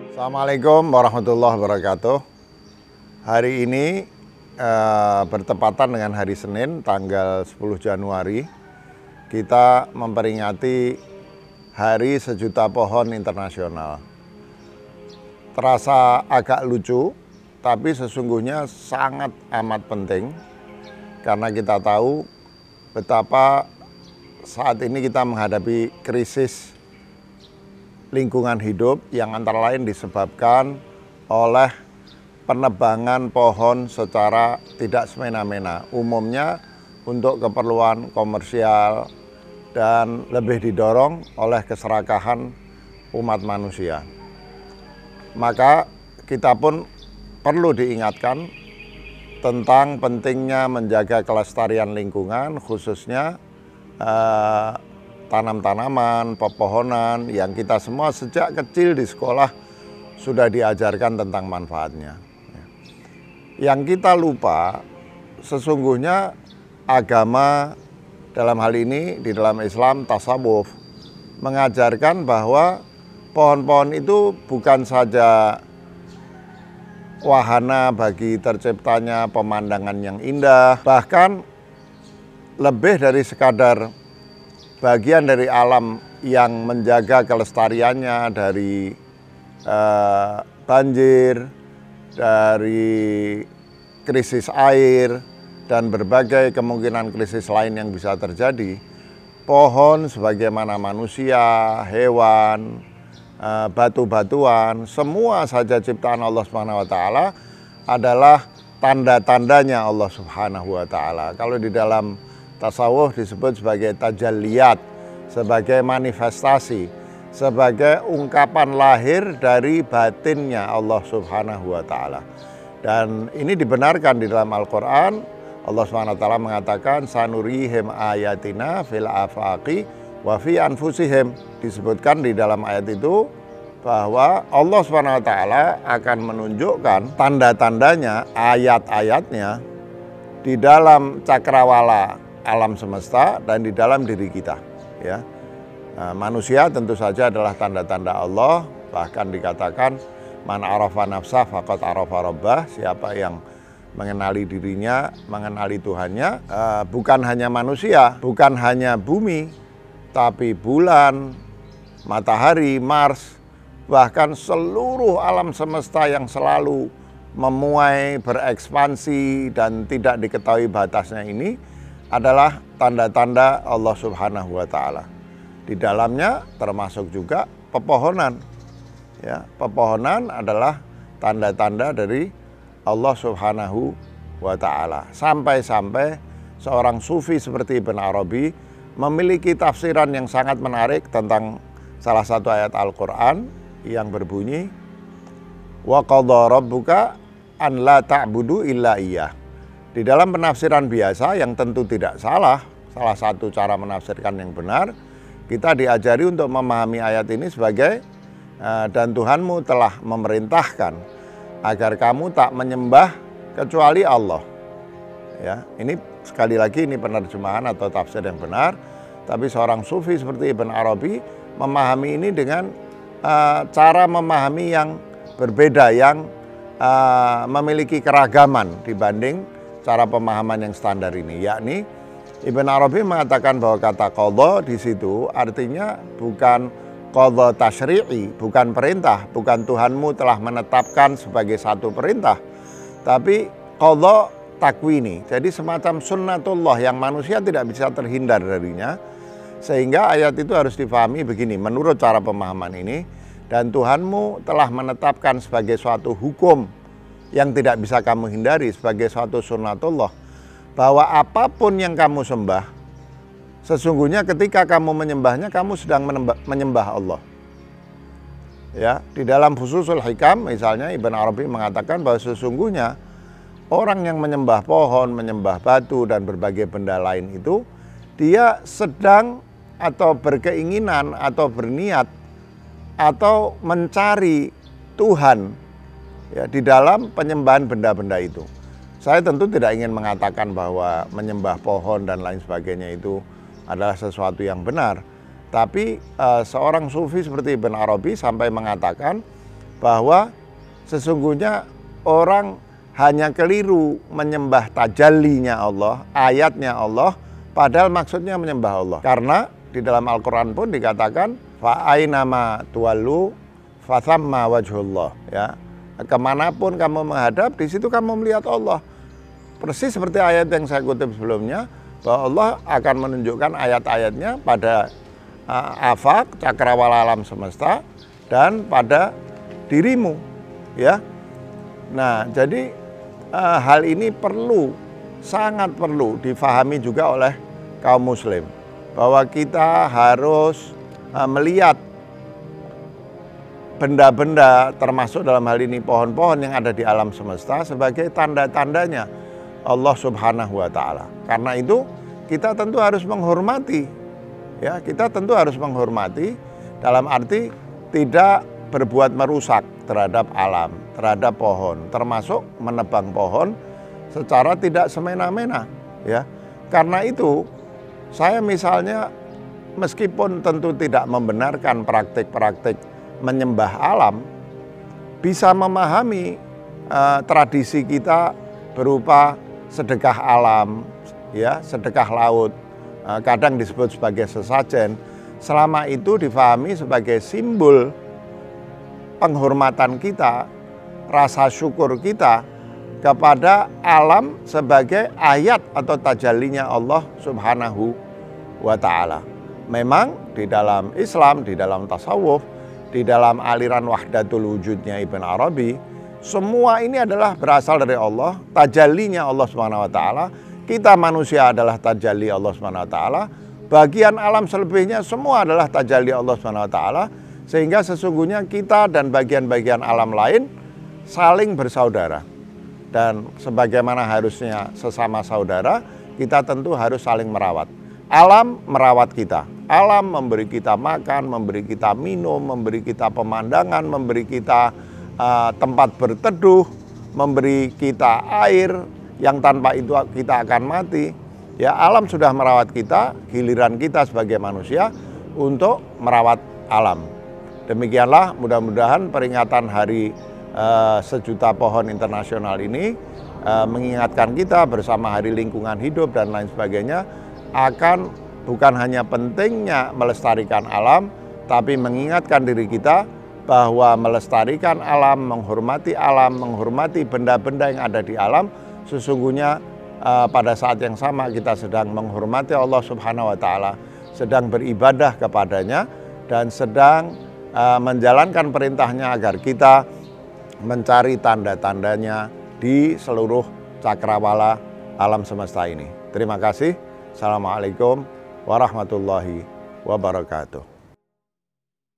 Assalamualaikum warahmatullahi wabarakatuh. Hari ini bertepatan dengan hari Senin tanggal 10 Januari. Kita memperingati Hari Sejuta Pohon Internasional. Terasa agak lucu, tapi sesungguhnya sangat amat penting. Karena kita tahu betapa saat ini kita menghadapi krisis lingkungan hidup yang antara lain disebabkan oleh penebangan pohon secara tidak semena-mena, umumnya untuk keperluan komersial dan lebih didorong oleh keserakahan umat manusia. Maka kita pun perlu diingatkan tentang pentingnya menjaga kelestarian lingkungan, khususnya tanam-tanaman, pepohonan yang kita semua sejak kecil di sekolah sudah diajarkan tentang manfaatnya. Yang kita lupa, sesungguhnya agama dalam hal ini di dalam Islam tasawuf mengajarkan bahwa pohon-pohon itu bukan saja wahana bagi terciptanya pemandangan yang indah, bahkan lebih dari sekadar bagian dari alam yang menjaga kelestariannya dari banjir, dari krisis air, dan berbagai kemungkinan krisis lain yang bisa terjadi. Pohon sebagaimana manusia, hewan, batu-batuan, semua saja ciptaan Allah Subhanahu wa taala adalah tanda-tandanya Allah Subhanahu wa taala. Kalau di dalam tasawuf disebut sebagai tajalliyat, sebagai manifestasi, sebagai ungkapan lahir dari batinnya Allah Subhanahu wa taala. Dan ini dibenarkan di dalam Al-Qur'an. Allah Subhanahu wa taala mengatakan sanurihim ayatina fil afaqi wa fi anfusihim. Disebutkan di dalam ayat itu bahwa Allah Subhanahu wa taala akan menunjukkan tanda-tandanya, ayat-ayatnya di dalam cakrawala alam semesta dan di dalam diri kita, ya. Manusia tentu saja adalah tanda-tanda Allah, bahkan dikatakan man arafa nafsah faqad arafa rabbah, siapa yang mengenali dirinya, mengenali Tuhannya. Bukan hanya manusia, bukan hanya bumi, tapi bulan, matahari, Mars, bahkan seluruh alam semesta yang selalu memuai, berekspansi dan tidak diketahui batasnya ini adalah tanda-tanda Allah Subhanahu wa taala. Di dalamnya termasuk juga pepohonan. Ya, pepohonan adalah tanda-tanda dari Allah Subhanahu wa taala. Sampai-sampai seorang sufi seperti Ibn Arabi memiliki tafsiran yang sangat menarik tentang salah satu ayat Al-Qur'an yang berbunyi wa qadha rabbuka an la ta'budu illa iyyah. Di dalam penafsiran biasa yang tentu tidak salah, salah satu cara menafsirkan yang benar, kita diajari untuk memahami ayat ini sebagai dan Tuhanmu telah memerintahkan agar kamu tak menyembah kecuali Allah. Ya, ini sekali lagi ini penerjemahan atau tafsir yang benar, tapi seorang sufi seperti Ibn Arabi memahami ini dengan cara memahami yang berbeda, yang memiliki keragaman dibanding cara pemahaman yang standar ini, yakni Ibn Arabi mengatakan bahwa kata qadha di situ artinya bukan qadha tasyri'i, bukan perintah, bukan Tuhanmu telah menetapkan sebagai satu perintah, tapi qadha takwini, jadi semacam sunnatullah yang manusia tidak bisa terhindar darinya. Sehingga ayat itu harus difahami begini, menurut cara pemahaman ini, dan Tuhanmu telah menetapkan sebagai suatu hukum yang tidak bisa kamu hindari, sebagai suatu sunnatullah, bahwa apapun yang kamu sembah, sesungguhnya ketika kamu menyembahnya, kamu sedang menyembah Allah. Ya, di dalam Fususul Hikam misalnya Ibn Arabi mengatakan bahwa sesungguhnya orang yang menyembah pohon, menyembah batu dan berbagai benda lain itu, dia sedang atau berkeinginan atau berniat atau mencari Tuhan, ya, di dalam penyembahan benda-benda itu. Saya tentu tidak ingin mengatakan bahwa menyembah pohon dan lain sebagainya itu adalah sesuatu yang benar. Tapi seorang sufi seperti Ibn Arabi sampai mengatakan bahwa sesungguhnya orang hanya keliru menyembah tajallinya Allah, ayatnya Allah, padahal maksudnya menyembah Allah. Karena di dalam Al-Quran pun dikatakan fa ainama tuwallu fathamma wajhullah, ya. Kemanapun kamu menghadap, di situ kamu melihat Allah. Persis seperti ayat yang saya kutip sebelumnya, bahwa Allah akan menunjukkan ayat-ayatnya pada afaq, cakrawala alam semesta, dan pada dirimu, ya. Nah, jadi hal ini sangat perlu difahami juga oleh kaum muslim, bahwa kita harus melihat benda-benda, termasuk dalam hal ini pohon-pohon yang ada di alam semesta, sebagai tanda-tandanya Allah Subhanahu wa Ta'ala. Karena itu kita tentu harus menghormati, ya, kita tentu harus menghormati dalam arti tidak berbuat merusak terhadap alam, terhadap pohon, termasuk menebang pohon secara tidak semena-mena, ya. Karena itu saya misalnya meskipun tentu tidak membenarkan praktik-praktik menyembah alam, bisa memahami tradisi kita berupa sedekah alam, ya, sedekah laut, kadang disebut sebagai sesajen, selama itu difahami sebagai simbol penghormatan kita, rasa syukur kita kepada alam sebagai ayat atau tajallinya Allah Subhanahu wa Ta'ala. Memang di dalam Islam, di dalam tasawuf, di dalam aliran wahdatul wujudnya Ibn Arabi, semua ini adalah berasal dari Allah, tajallinya Allah Subhanahu wa Ta'ala. Kita manusia adalah tajalli Allah Subhanahu wa Ta'ala. Bagian alam selebihnya semua adalah tajalli Allah Subhanahu wa Ta'ala. Sehingga sesungguhnya kita dan bagian-bagian alam lain saling bersaudara. Dan sebagaimana harusnya sesama saudara, kita tentu harus saling merawat. Alam merawat kita. Alam memberi kita makan, memberi kita minum, memberi kita pemandangan, memberi kita tempat berteduh, memberi kita air yang tanpa itu kita akan mati. Ya, alam sudah merawat kita, giliran kita sebagai manusia untuk merawat alam. Demikianlah, mudah-mudahan peringatan Hari Sejuta Pohon Internasional ini mengingatkan kita bersama Hari Lingkungan Hidup dan lain sebagainya akan bukan hanya pentingnya melestarikan alam, tapi mengingatkan diri kita bahwa melestarikan alam, menghormati benda-benda yang ada di alam, sesungguhnya pada saat yang sama kita sedang menghormati Allah Subhanahu wa Ta'ala, sedang beribadah kepadanya, dan sedang menjalankan perintahnya agar kita mencari tanda-tandanya di seluruh cakrawala alam semesta ini. Terima kasih. Assalamualaikum warahmatullahi wabarakatuh.